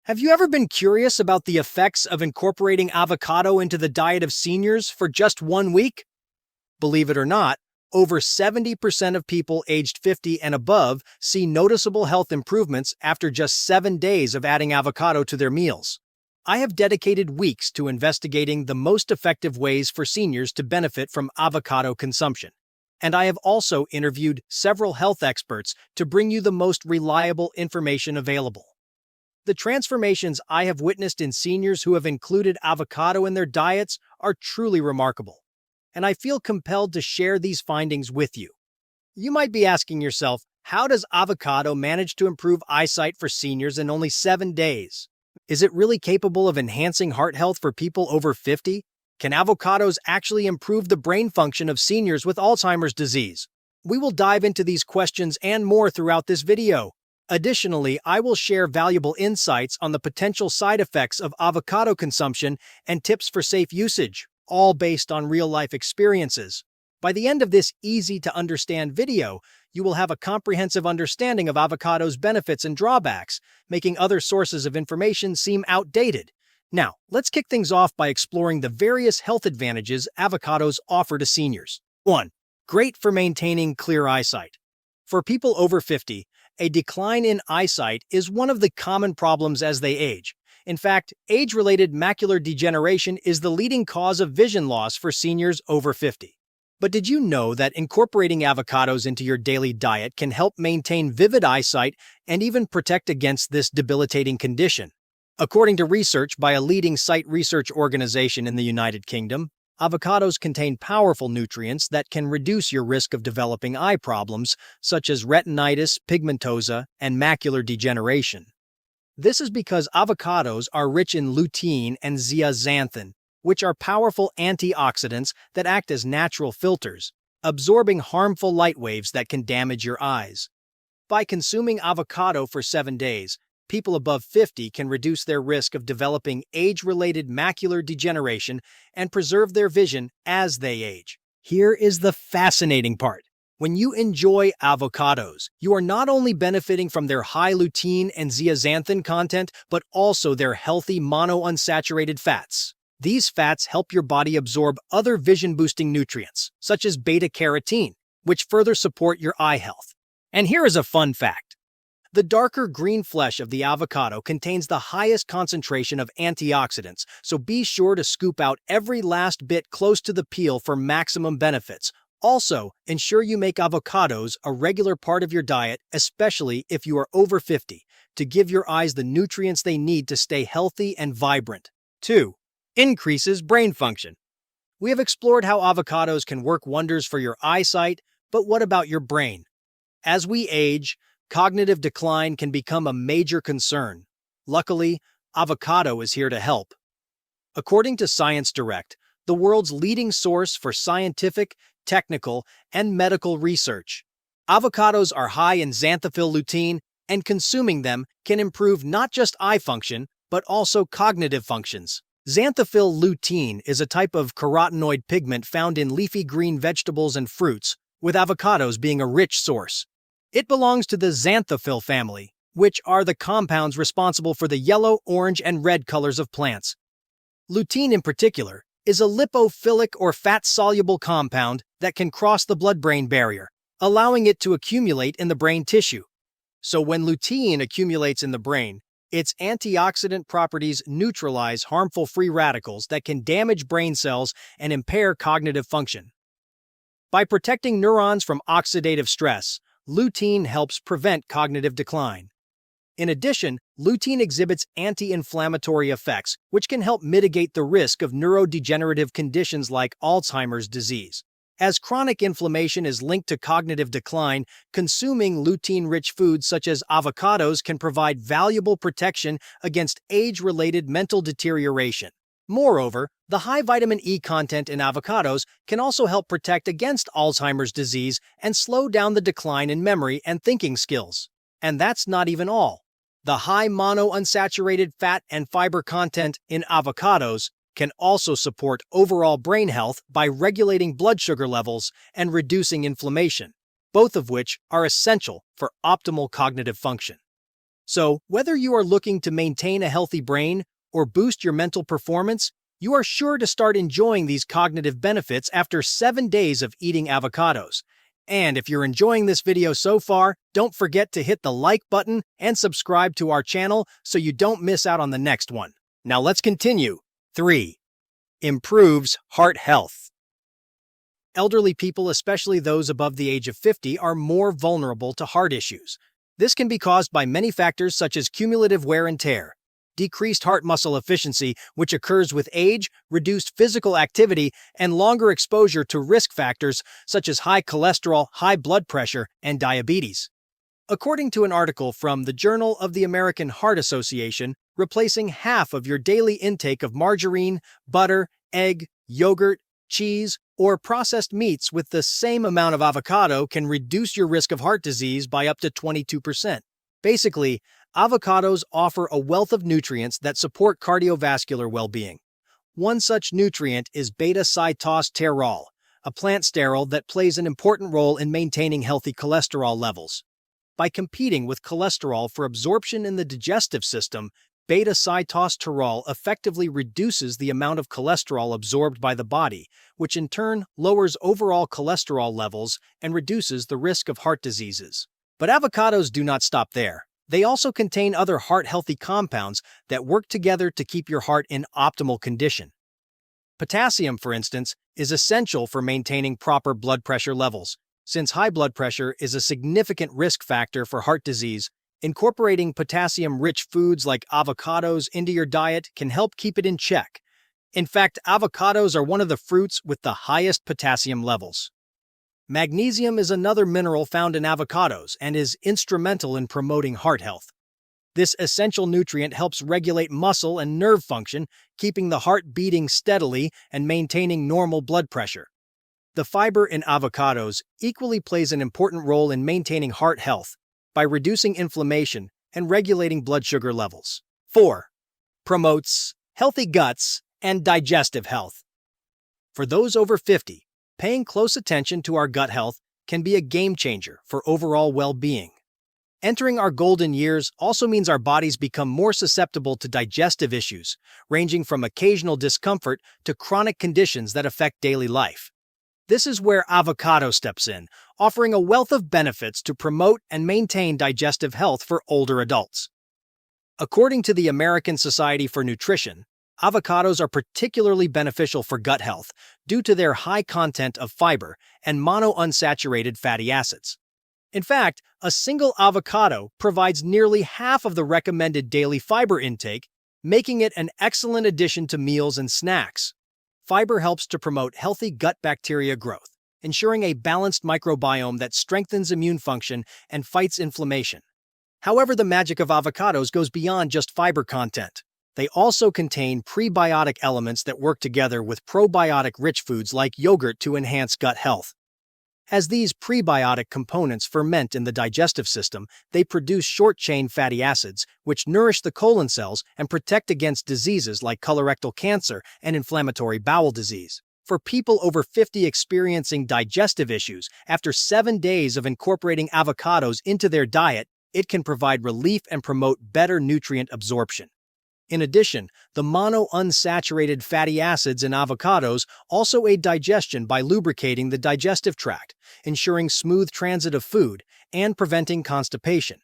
Have you ever been curious about the effects of incorporating avocado into the diet of seniors for just 1 week? Believe it or not, over 70% of people aged 50 and above see noticeable health improvements after just 7 days of adding avocado to their meals. I have dedicated weeks to investigating the most effective ways for seniors to benefit from avocado consumption. And I have also interviewed several health experts to bring you the most reliable information available. The transformations I have witnessed in seniors who have included avocado in their diets are truly remarkable, and I feel compelled to share these findings with you. You might be asking yourself, how does avocado manage to improve eyesight for seniors in only 7 days? Is it really capable of enhancing heart health for people over 50? Can avocados actually improve the brain function of seniors with Alzheimer's disease? We will dive into these questions and more throughout this video. Additionally, I will share valuable insights on the potential side effects of avocado consumption and tips for safe usage, all based on real-life experiences. By the end of this easy-to-understand video, you will have a comprehensive understanding of avocado's benefits and drawbacks, making other sources of information seem outdated. Now, let's kick things off by exploring the various health advantages avocados offer to seniors. 1. Great for maintaining clear eyesight. For people over 50, a decline in eyesight is one of the common problems as they age. In fact, age-related macular degeneration is the leading cause of vision loss for seniors over 50. But did you know that incorporating avocados into your daily diet can help maintain vivid eyesight and even protect against this debilitating condition? According to research by a leading sight research organization in the United Kingdom, avocados contain powerful nutrients that can reduce your risk of developing eye problems such as retinitis pigmentosa and macular degeneration. This is because avocados are rich in lutein and zeaxanthin, which are powerful antioxidants that act as natural filters, absorbing harmful light waves that can damage your eyes. By consuming avocado for 7 days, people above 50 can reduce their risk of developing age-related macular degeneration and preserve their vision as they age. Here is the fascinating part. When you enjoy avocados, you are not only benefiting from their high lutein and zeaxanthin content, but also their healthy monounsaturated fats. These fats help your body absorb other vision-boosting nutrients, such as beta-carotene, which further support your eye health. And here is a fun fact. The darker green flesh of the avocado contains the highest concentration of antioxidants, so be sure to scoop out every last bit close to the peel for maximum benefits. Also, ensure you make avocados a regular part of your diet, especially if you are over 50, to give your eyes the nutrients they need to stay healthy and vibrant. 2. Increases brain function. We have explored how avocados can work wonders for your eyesight, but what about your brain? As we age, cognitive decline can become a major concern. Luckily, avocado is here to help. According to Science Direct, the world's leading source for scientific, technical, and medical research, avocados are high in xanthophyll lutein, and consuming them can improve not just eye function, but also cognitive functions. Xanthophyll lutein is a type of carotenoid pigment found in leafy green vegetables and fruits, with avocados being a rich source. It belongs to the xanthophyll family, which are the compounds responsible for the yellow, orange, and red colors of plants. Lutein in particular is a lipophilic or fat-soluble compound that can cross the blood-brain barrier, allowing it to accumulate in the brain tissue. So when lutein accumulates in the brain, its antioxidant properties neutralize harmful free radicals that can damage brain cells and impair cognitive function. By protecting neurons from oxidative stress, lutein helps prevent cognitive decline. In addition, lutein exhibits anti-inflammatory effects, which can help mitigate the risk of neurodegenerative conditions like Alzheimer's disease. As chronic inflammation is linked to cognitive decline, consuming lutein-rich foods such as avocados can provide valuable protection against age-related mental deterioration. Moreover, the high vitamin E content in avocados can also help protect against Alzheimer's disease and slow down the decline in memory and thinking skills. And that's not even all. The high monounsaturated fat and fiber content in avocados can also support overall brain health by regulating blood sugar levels and reducing inflammation, both of which are essential for optimal cognitive function. So, whether you are looking to maintain a healthy brain or boost your mental performance, you are sure to start enjoying these cognitive benefits after 7 days of eating avocados. And if you're enjoying this video so far, don't forget to hit the like button and subscribe to our channel so you don't miss out on the next one. Now let's continue. 3. Improves heart health. Elderly people, especially those above the age of 50, are more vulnerable to heart issues. This can be caused by many factors such as cumulative wear and tear, decreased heart muscle efficiency, which occurs with age, reduced physical activity, and longer exposure to risk factors such as high cholesterol, high blood pressure, and diabetes. According to an article from the Journal of the American Heart Association, replacing half of your daily intake of margarine, butter, egg, yogurt, cheese, or processed meats with the same amount of avocado can reduce your risk of heart disease by up to 22%. Basically, avocados offer a wealth of nutrients that support cardiovascular well-being. One such nutrient is beta-sitosterol, a plant sterol that plays an important role in maintaining healthy cholesterol levels. By competing with cholesterol for absorption in the digestive system, beta-sitosterol effectively reduces the amount of cholesterol absorbed by the body, which in turn lowers overall cholesterol levels and reduces the risk of heart diseases. But avocados do not stop there. They also contain other heart-healthy compounds that work together to keep your heart in optimal condition. Potassium, for instance, is essential for maintaining proper blood pressure levels. Since high blood pressure is a significant risk factor for heart disease, incorporating potassium-rich foods like avocados into your diet can help keep it in check. In fact, avocados are one of the fruits with the highest potassium levels. Magnesium is another mineral found in avocados and is instrumental in promoting heart health. This essential nutrient helps regulate muscle and nerve function, keeping the heart beating steadily and maintaining normal blood pressure. The fiber in avocados equally plays an important role in maintaining heart health by reducing inflammation and regulating blood sugar levels. 4. Promotes healthy guts and digestive health. For those over 50, paying close attention to our gut health can be a game changer for overall well-being. Entering our golden years also means our bodies become more susceptible to digestive issues, ranging from occasional discomfort to chronic conditions that affect daily life. This is where avocado steps in, offering a wealth of benefits to promote and maintain digestive health for older adults. According to the American Society for Nutrition, avocados are particularly beneficial for gut health due to their high content of fiber and monounsaturated fatty acids. In fact, a single avocado provides nearly half of the recommended daily fiber intake, making it an excellent addition to meals and snacks. Fiber helps to promote healthy gut bacteria growth, ensuring a balanced microbiome that strengthens immune function and fights inflammation. However, the magic of avocados goes beyond just fiber content. They also contain prebiotic elements that work together with probiotic-rich foods like yogurt to enhance gut health. As these prebiotic components ferment in the digestive system, they produce short-chain fatty acids, which nourish the colon cells and protect against diseases like colorectal cancer and inflammatory bowel disease. For people over 50 experiencing digestive issues, after 7 days of incorporating avocados into their diet, it can provide relief and promote better nutrient absorption. In addition, the monounsaturated fatty acids in avocados also aid digestion by lubricating the digestive tract, ensuring smooth transit of food, and preventing constipation.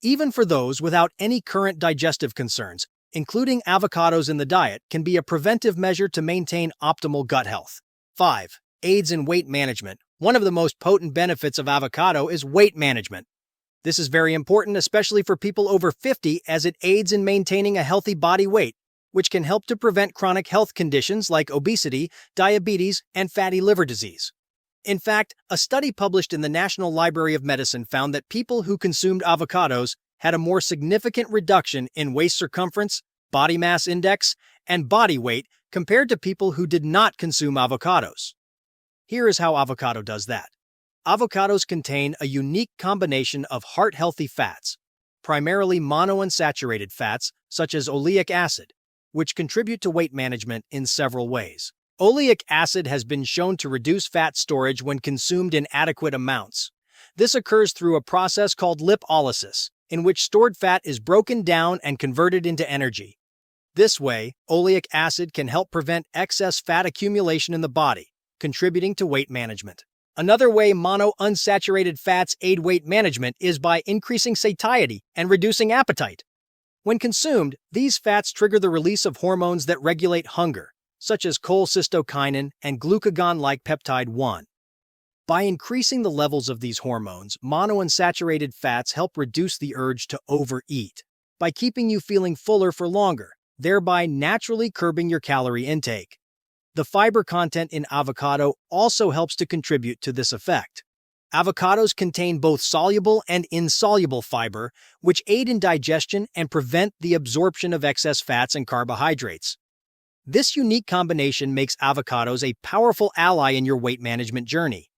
Even for those without any current digestive concerns, including avocados in the diet can be a preventive measure to maintain optimal gut health. 5. Aids in weight management. One of the most potent benefits of avocado is weight management. This is very important, especially for people over 50, as it aids in maintaining a healthy body weight, which can help to prevent chronic health conditions like obesity, diabetes, and fatty liver disease. In fact, a study published in the National Library of Medicine found that people who consumed avocados had a more significant reduction in waist circumference, body mass index, and body weight compared to people who did not consume avocados. Here is how avocado does that. Avocados contain a unique combination of heart-healthy fats, primarily monounsaturated fats such as oleic acid, which contribute to weight management in several ways. Oleic acid has been shown to reduce fat storage when consumed in adequate amounts. This occurs through a process called lipolysis, in which stored fat is broken down and converted into energy. This way, oleic acid can help prevent excess fat accumulation in the body, contributing to weight management. Another way monounsaturated fats aid weight management is by increasing satiety and reducing appetite. When consumed, these fats trigger the release of hormones that regulate hunger, such as cholecystokinin and glucagon-like peptide 1. By increasing the levels of these hormones, monounsaturated fats help reduce the urge to overeat by keeping you feeling fuller for longer, thereby naturally curbing your calorie intake. The fiber content in avocado also helps to contribute to this effect. Avocados contain both soluble and insoluble fiber, which aid in digestion and prevent the absorption of excess fats and carbohydrates. This unique combination makes avocados a powerful ally in your weight management journey.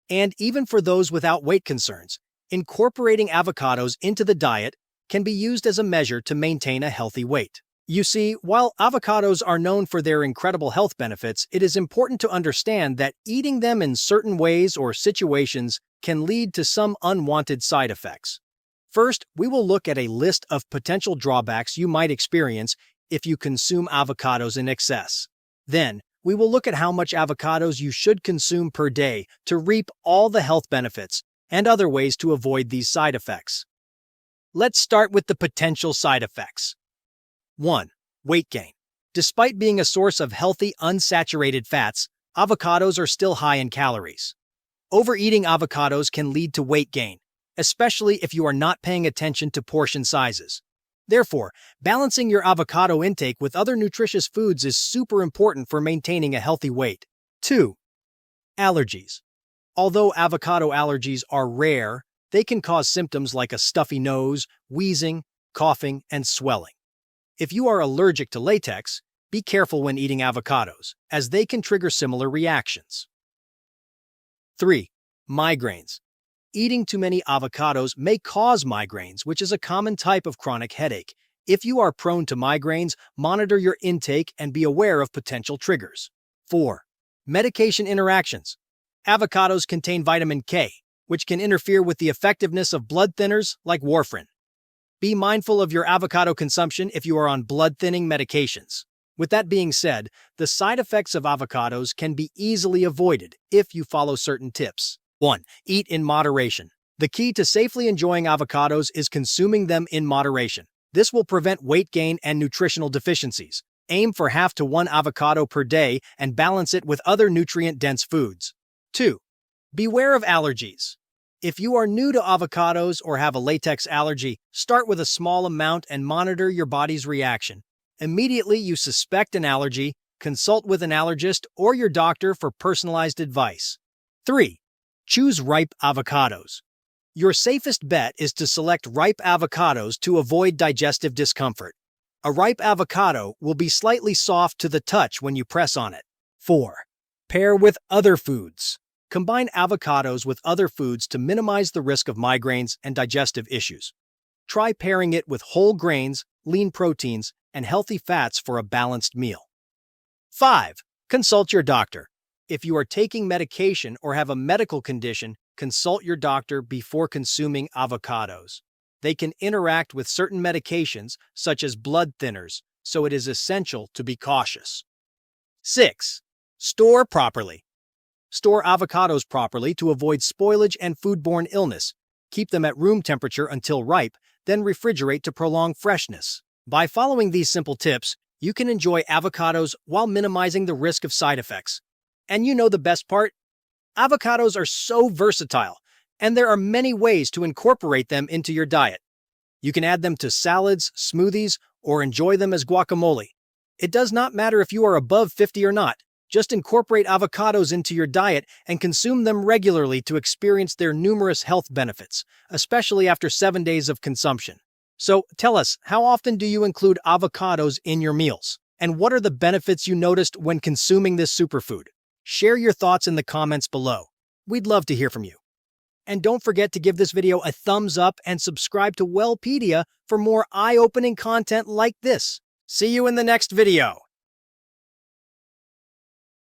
And even for those without weight concerns, incorporating avocados into the diet can be used as a measure to maintain a healthy weight. You see, while avocados are known for their incredible health benefits, it is important to understand that eating them in certain ways or situations can lead to some unwanted side effects. First, we will look at a list of potential drawbacks you might experience if you consume avocados in excess. Then, we will look at how much avocados you should consume per day to reap all the health benefits and other ways to avoid these side effects. Let's start with the potential side effects. 1. Weight gain. Despite being a source of healthy, unsaturated fats, avocados are still high in calories. Overeating avocados can lead to weight gain, especially if you are not paying attention to portion sizes. Therefore, balancing your avocado intake with other nutritious foods is super important for maintaining a healthy weight. 2. Allergies. Although avocado allergies are rare, they can cause symptoms like a stuffy nose, wheezing, coughing, and swelling. If you are allergic to latex, be careful when eating avocados, as they can trigger similar reactions. 3. Migraines. Eating too many avocados may cause migraines, which is a common type of chronic headache. If you are prone to migraines, monitor your intake and be aware of potential triggers. 4. Medication interactions. Avocados contain vitamin K, which can interfere with the effectiveness of blood thinners like warfarin. Be mindful of your avocado consumption if you are on blood-thinning medications. With that being said, the side effects of avocados can be easily avoided if you follow certain tips. 1. Eat in moderation. The key to safely enjoying avocados is consuming them in moderation. This will prevent weight gain and nutritional deficiencies. Aim for half to 1 avocado per day and balance it with other nutrient-dense foods. 2. Beware of allergies. If you are new to avocados or have a latex allergy, start with a small amount and monitor your body's reaction. Immediately you suspect an allergy, consult with an allergist or your doctor for personalized advice. 3. Choose ripe avocados. Your safest bet is to select ripe avocados to avoid digestive discomfort. A ripe avocado will be slightly soft to the touch when you press on it. 4. Pair with other foods. Combine avocados with other foods to minimize the risk of migraines and digestive issues. Try pairing it with whole grains, lean proteins, and healthy fats for a balanced meal. 5. Consult your doctor. If you are taking medication or have a medical condition, consult your doctor before consuming avocados. They can interact with certain medications, such as blood thinners, so it is essential to be cautious. 6. Store properly. Store avocados properly to avoid spoilage and foodborne illness. Keep them at room temperature until ripe, then refrigerate to prolong freshness. By following these simple tips, you can enjoy avocados while minimizing the risk of side effects. And you know the best part? Avocados are so versatile, and there are many ways to incorporate them into your diet. You can add them to salads, smoothies, or enjoy them as guacamole. It does not matter if you are above 50 or not. Just incorporate avocados into your diet and consume them regularly to experience their numerous health benefits, especially after 7 days of consumption. So tell us, how often do you include avocados in your meals? And what are the benefits you noticed when consuming this superfood? Share your thoughts in the comments below. We'd love to hear from you. And don't forget to give this video a thumbs up and subscribe to Wellpedia for more eye-opening content like this. See you in the next video.